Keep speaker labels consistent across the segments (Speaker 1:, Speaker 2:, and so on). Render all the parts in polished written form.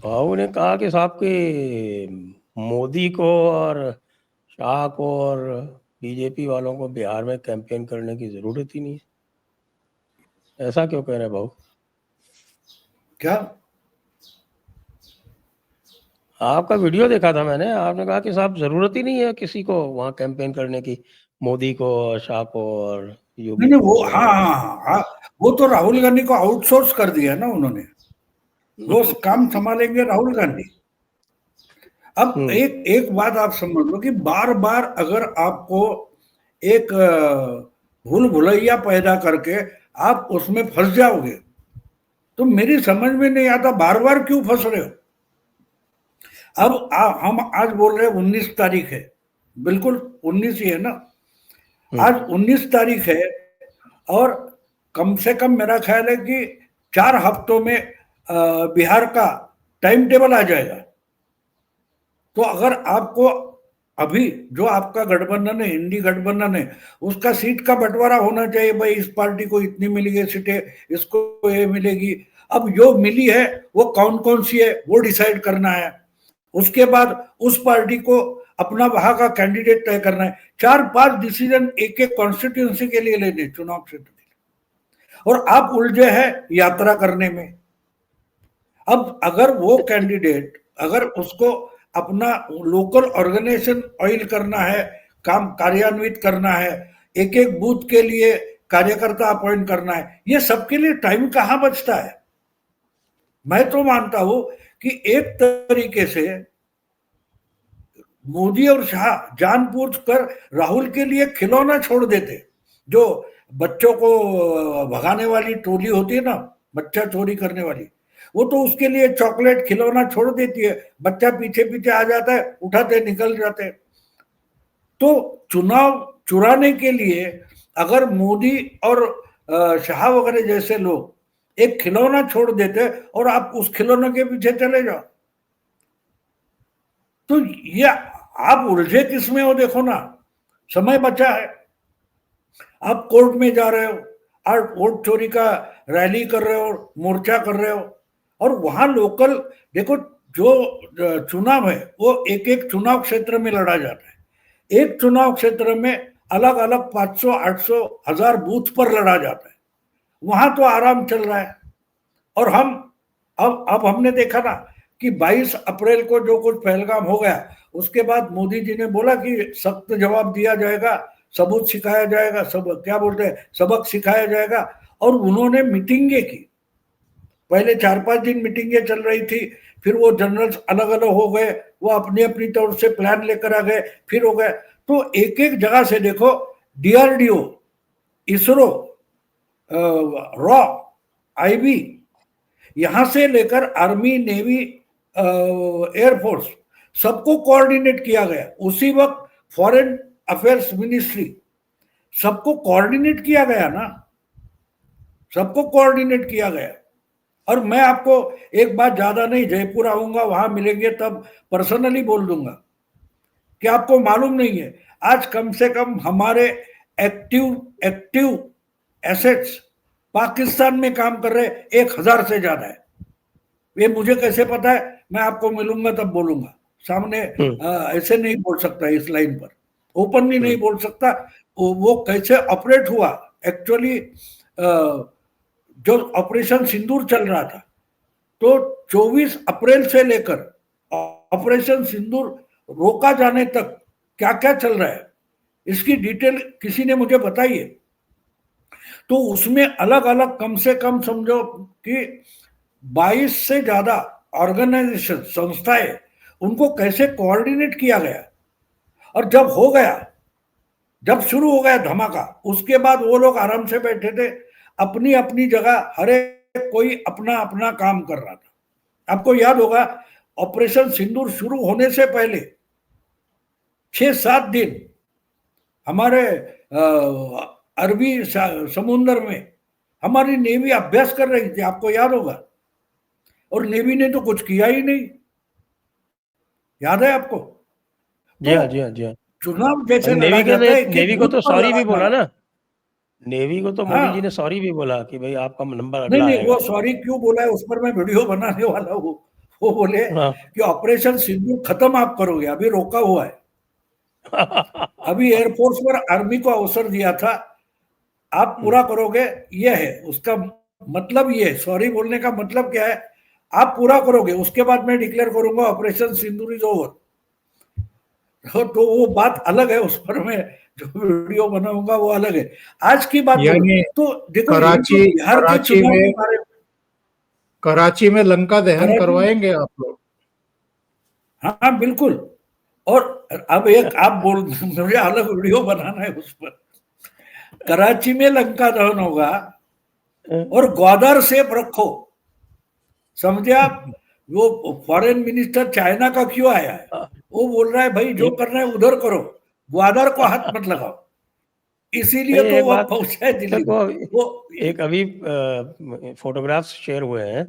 Speaker 1: भाऊ ने कहा कि साहब कि मोदी को और शाह को और बीजेपी वालों को बिहार में कैंपेन करने की जरूरत ही नहीं है। ऐसा क्यों कह रहे हैं भाऊ?
Speaker 2: क्या?
Speaker 1: आपका वीडियो देखा था मैंने, आपने कहा कि साहब जरूरत ही नहीं है किसी को वहाँ कैंपेन करने की, मोदी को और शाह को और योगी
Speaker 2: नहीं वो,
Speaker 1: को
Speaker 2: हाँ
Speaker 1: और
Speaker 2: हाँ हाँ, वो तो राहुल गांधी को आउटसोर्स कर दिया ना उन्होंने। वो काम संभालेंगे राहुल गांधी। अब एक एक बात आप समझ लो कि बार बार अगर आपको एक भूल भुलैया पैदा करके आप उसमें फंस जाओगे तो मेरी समझ में नहीं आता बार बार क्यों फंस रहे हो। अब हम आज बोल रहे हैं 19 तारीख है, बिल्कुल 19 ही है ना। आज 19 तारीख है और कम से कम मेरा ख्याल है कि 4 हफ्तों में बिहार का टाइम टेबल आ जाएगा। तो अगर आपको अभी जो आपका गठबंधन है, इंडी गठबंधन है, उसका सीट का बंटवारा होना चाहिए। भाई इस पार्टी को इतनी मिलेगी सीटें, इसको ये मिलेगी। अब जो मिली है वो कौन कौन सी है वो डिसाइड करना है। उसके बाद उस पार्टी को अपना वहां का कैंडिडेट तय करना है। 4-5 डिसीजन एक एक कॉन्स्टिट्यूंसी के लिए लेने, चुनाव क्षेत्र के लिए, और आप उलझे हैं यात्रा करने में। अब अगर वो कैंडिडेट, अगर उसको अपना लोकल ऑर्गेनाइजेशन ऑयल करना है, काम कार्यान्वित करना है, एक एक बूथ के लिए कार्यकर्ता अपॉइंट करना है, ये सबके लिए टाइम कहां बचता है। मैं तो मानता हूं कि एक तरीके से मोदी और शाह जानबूझ कर राहुल के लिए खिलौना छोड़ देते। जो बच्चों को भगाने वाली टोली होती है ना, बच्चा चोरी करने वाली, वो तो उसके लिए चॉकलेट खिलौना छोड़ देती है, बच्चा पीछे पीछे आ जाता है, उठाते निकल जाते। तो चुनाव चुराने के लिए अगर मोदी और शाह वगैरह जैसे लोग एक खिलौना छोड़ देते और आप उस खिलौने के पीछे चले जाओ, तो ये आप उलझे किसमें हो? देखो ना, समय बचा है। आप कोर्ट में जा रहे हो, आप वोट चोरी का रैली कर रहे हो, मोर्चा कर रहे हो, और वहां लोकल देखो, जो चुनाव है वो एक एक चुनाव क्षेत्र में लड़ा जाता है। एक चुनाव क्षेत्र में अलग अलग 500, 800, 1000 बूथ पर लड़ा जाता है। वहां तो आराम चल रहा है। और हम अब हमने देखा ना कि 22 अप्रैल को जो कुछ पहलगाम हो गया, उसके बाद मोदी जी ने बोला कि सख्त जवाब दिया जाएगा, सबूत सिखाया जाएगा, सब क्या बोलते हैं, सबक सिखाया जाएगा। और उन्होंने मीटिंगें की। पहले 4-5 दिन मीटिंगें चल रही थी, फिर वो जनरल्स अलग अलग हो गए, वो अपनी अपनी तौर से प्लान लेकर आ गए, फिर हो गए। तो एक एक जगह से देखो, डीआरडीओ, इसरो, रॉ, आईबी, यहां से लेकर आर्मी, नेवी, एयरफोर्स, सबको कोऑर्डिनेट किया गया। उसी वक्त फॉरेन अफेयर्स मिनिस्ट्री, सबको कोऑर्डिनेट किया गया ना, सबको कोऑर्डिनेट किया गया। और मैं आपको एक बात, ज्यादा नहीं, जयपुर आऊंगा, वहां मिलेंगे तब पर्सनली बोल दूंगा कि आपको मालूम नहीं है, आज कम से कम हमारे एक्टिव एसेट्स पाकिस्तान में काम कर रहे 1000 से ज्यादा है। ये मुझे कैसे पता है? मैं आपको मिलूंगा तब बोलूंगा सामने। ऐसे नहीं बोल सकता इस लाइन पर, ओपनली नहीं बोल सकता। वो कैसे ऑपरेट हुआ एक्चुअली। जो ऑपरेशन सिंदूर चल रहा था, तो 24 अप्रैल से लेकर ऑपरेशन सिंदूर रोका जाने तक क्या क्या चल रहा है, इसकी डिटेल किसी ने मुझे बताई है। तो उसमें अलग अलग कम से कम समझो कि 22 से ज्यादा ऑर्गेनाइजेशन, संस्थाएं, उनको कैसे कोऑर्डिनेट किया गया। और जब हो गया, जब शुरू हो गया धमाका, उसके बाद वो लोग आराम से बैठे थे अपनी अपनी जगह, हर एक कोई अपना अपना काम कर रहा था। आपको याद होगा, ऑपरेशन सिंदूर शुरू होने से पहले 6-7 दिन हमारे अरबी समुद्र में हमारी नेवी अभ्यास कर रही थी, आपको याद होगा। और नेवी ने तो कुछ किया ही नहीं, याद है आपको?
Speaker 1: जी हाँ, जी हाँ, जी हाँ।
Speaker 2: चुनाव जैसे लड़ा
Speaker 1: नेवी
Speaker 2: जाता है,
Speaker 1: नेवी को तो सॉरी भी बोला ना, नेवी को तो मोदी जी ने
Speaker 2: हाँ,
Speaker 1: सॉरी भी बोला कि भाई आपका नंबर
Speaker 2: नहीं
Speaker 1: अगला
Speaker 2: नहीं,
Speaker 1: आएगा।
Speaker 2: वो सॉरी क्यों बोला है उस पर मैं वीडियो बनाने वाला हूँ। वो बोले
Speaker 1: हाँ।
Speaker 2: कि ऑपरेशन सिंदूर खत्म आप करोगे, अभी रोका हुआ है, अभी एयरफोर्स पर आर्मी को अवसर दिया था, आप पूरा करोगे, ये है उसका मतलब। ये सॉरी बोलने का मतलब क्या है, आप पूरा करोगे, उसके बाद मैं डिक्लेयर करूंगा ऑपरेशन सिंदूर इज ओवर। तो वो बात अलग है, उस पर मैं जो वीडियो बनाऊंगा वो अलग है। आज की बात बोलो
Speaker 3: यानी
Speaker 2: तो देखो, ये
Speaker 3: कराची
Speaker 2: तो बिहार के
Speaker 3: कराची
Speaker 2: चुनाव के
Speaker 3: में
Speaker 2: बारे में,
Speaker 3: कराची में लंका दहन
Speaker 2: कराची में,
Speaker 3: करवाएंगे आप लोग?
Speaker 2: हाँ हाँ बिल्कुल। और अब एक आप बोल, मुझे अलग वीडियो बनाना है उस पर। कराची में लंका दहन होगा और ग्वादर सेफ रखो, समझे आप। वो फॉरेन मिनिस्टर चाइना का क्यों आया है, वो बोल रहा है भाई जो
Speaker 1: एक
Speaker 2: करना है उधर करो, ग्वादर को हाथ मत लगाओ, इसीलिए
Speaker 1: नहीं,
Speaker 2: तो
Speaker 1: एक
Speaker 2: वो अब
Speaker 1: बात
Speaker 2: पहुंचा है दिल्ली में।
Speaker 1: देखो,
Speaker 2: वो
Speaker 1: एक अभी फोटोग्राफ्स शेयर हुए हैं,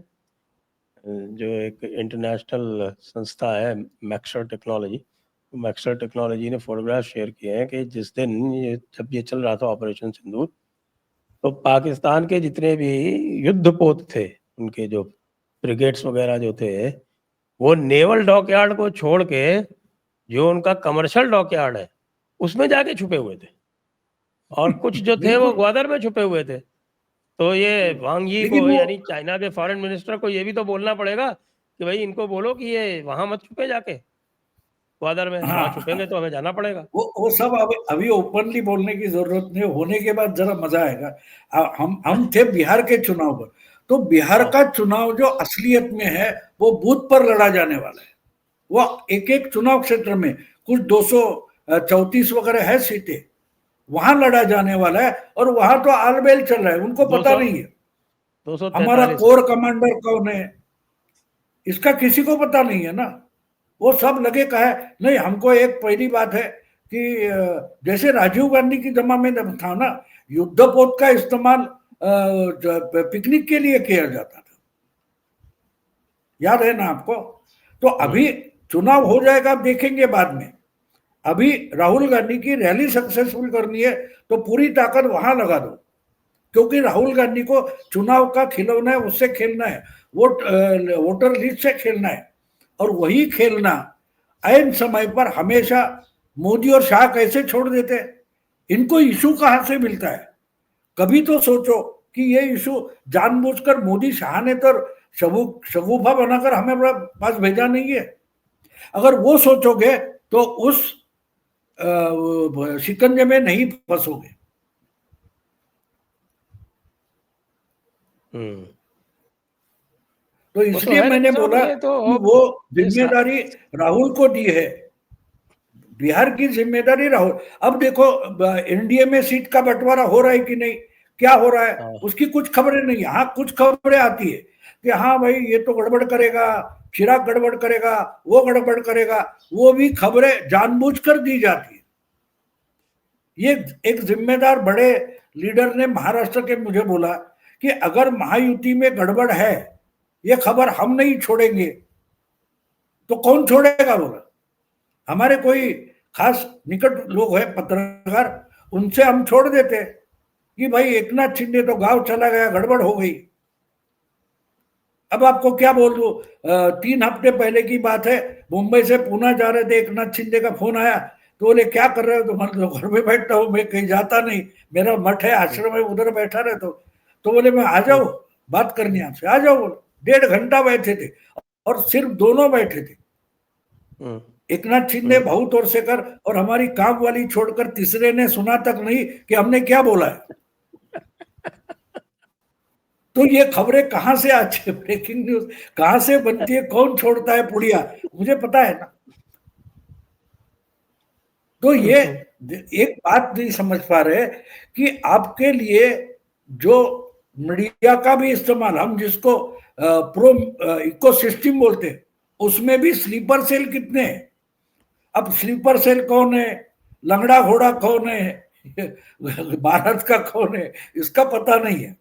Speaker 1: जो एक इंटरनेशनल संस्था है मैक्सर टेक्नोलॉजी, मैक्सर टेक्नोलॉजी ने फोटोग्राफ शेयर किए हैं कि जिस दिन जब ये चल रहा था ऑपरेशन सिंदूर, तो पाकिस्तान के जितने भी युद्धपोत थे, उनके जो ब्रिगेड्स वगैरह जो थे, वो नेवल डॉकयार्ड को छोड़ के जो उनका कमर्शियल डॉकयार्ड है उसमें जाके छुपे हुए थे, और कुछ जो थे वो
Speaker 2: बिल्कुल,
Speaker 1: ग्वादर में छुपे हुए थे। तो ये वांग यी
Speaker 2: लेकिन
Speaker 1: को,
Speaker 2: वो
Speaker 1: यानी चाइना के फॉरेन मिनिस्टर को ये भी तो बोलना पड़ेगा कि भाई इनको बोलो कि ये वहां मत छुपे, जाके ग्वादर में वहां छुपेंगे
Speaker 2: हाँ,
Speaker 1: तो हमें जाना पड़ेगा।
Speaker 2: वो सब अभी ओपनली बोलने की जरूरत नहीं, होने के बाद जरा मजा आएगा। हम थे बिहार के चुनाव पर, तो बिहार
Speaker 1: हाँ,
Speaker 2: का चुनाव जो असलियत में है वो बूथ पर लड़ा जाने वाला है। वो एक एक चुनाव क्षेत्र में कुछ 234 वगैरह है सीटें, वहां लड़ा जाने वाला है, और वहां तो आलबेल चल रहा है, उनको
Speaker 1: दो
Speaker 2: पता
Speaker 1: सौ
Speaker 2: नहीं है
Speaker 1: दो सौ
Speaker 2: हमारा
Speaker 1: तैतालीस है।
Speaker 2: कोर कमांडर कौन है, इसका किसी को पता नहीं है ना। वो सब लगे का है। नहीं, हमको एक पहली बात है कि जैसे राजीव गांधी की जमा में था ना, युद्धपोत का इस्तेमाल पिकनिक के लिए किया जाता था, याद है ना आपको। तो अभी चुनाव हो जाएगा, आप देखेंगे बाद में। अभी राहुल गांधी की रैली सक्सेसफुल करनी है तो पूरी ताकत वहां लगा दो, क्योंकि राहुल गांधी को चुनाव का खिलौना है, उससे खेलना है, वोटर लिस्ट से खेलना है, और वही खेलना ऐन समय पर हमेशा मोदी और शाह कैसे छोड़ देते हैं। इनको इशू कहां से मिलता है, कभी तो सोचो कि ये इशू जानबूझकर मोदी शाह ने तो शगुफा बनाकर हमें पास भेजा नहीं है। अगर वो सोचोगे तो उस शिकंजे में नहीं फंसोगे।
Speaker 1: हम्म
Speaker 2: तो
Speaker 1: वो तो
Speaker 2: इसलिए
Speaker 1: है।
Speaker 2: मैंने
Speaker 1: नहीं साहब,
Speaker 2: बोला
Speaker 1: ये तो
Speaker 2: कि
Speaker 1: अब
Speaker 2: वो
Speaker 1: इस
Speaker 2: जिम्मेदारी राहुल को दी है, बिहार की जिम्मेदारी राहुल। अब देखो एनडीए में सीट का बंटवारा हो रहा है कि नहीं, क्या हो रहा है,
Speaker 1: हाँ,
Speaker 2: उसकी कुछ खबरें नहीं। हाँ, कुछ खबरें आती है कि हाँ भाई ये तो गड़बड़ करेगा, चिराग गड़बड़ करेगा, वो गड़बड़ करेगा, वो भी खबरें जानबूझकर दी जाती है। ये एक जिम्मेदार बड़े लीडर ने महाराष्ट्र के मुझे बोला कि अगर महायुति में गड़बड़ है, ये खबर हम नहीं छोड़ेंगे तो कौन छोड़ेगा, बोला। हमारे कोई खास निकट लोग हैं पत्रकार, उनसे हम छोड़ देते कि भाई एक नाथ शिंदे तो गांव चला गया, गड़बड़ हो गई। अब आपको क्या बोल दूं, 3 हफ्ते पहले की बात है, मुंबई से पूना जा रहे थे, एक नाथ शिंदे का फोन आया, तो बोले क्या कर रहे हो तुम, तो घर में बैठता हूँ, मैं कहीं जाता नहीं, मेरा मठ है, आश्रम है, उधर बैठा रहता हूँ। तो बोले मैं आ जाओ, बात करनी आपसे, आ जाओ। बोले 1.5 घंटा बैठे थे, और सिर्फ दोनों बैठे थे, एक नाथ शिंदे, भाऊ तोरसेकर और हमारी काम वाली छोड़कर तीसरे ने सुना तक नहीं कि हमने क्या बोला है। तो ये खबरें कहां से आती है, ब्रेकिंग न्यूज कहां से बनती है, कौन छोड़ता है पुड़िया, मुझे पता है ना। तो ये एक बात नहीं समझ पा रहे कि आपके लिए जो मीडिया का भी इस्तेमाल, हम जिसको प्रो इकोसिस्टम बोलते हैं, उसमें भी स्लीपर सेल कितने हैं। अब स्लीपर सेल कौन है, लंगड़ा घोड़ा कौन है, भारत का कौन है, इसका पता नहीं है।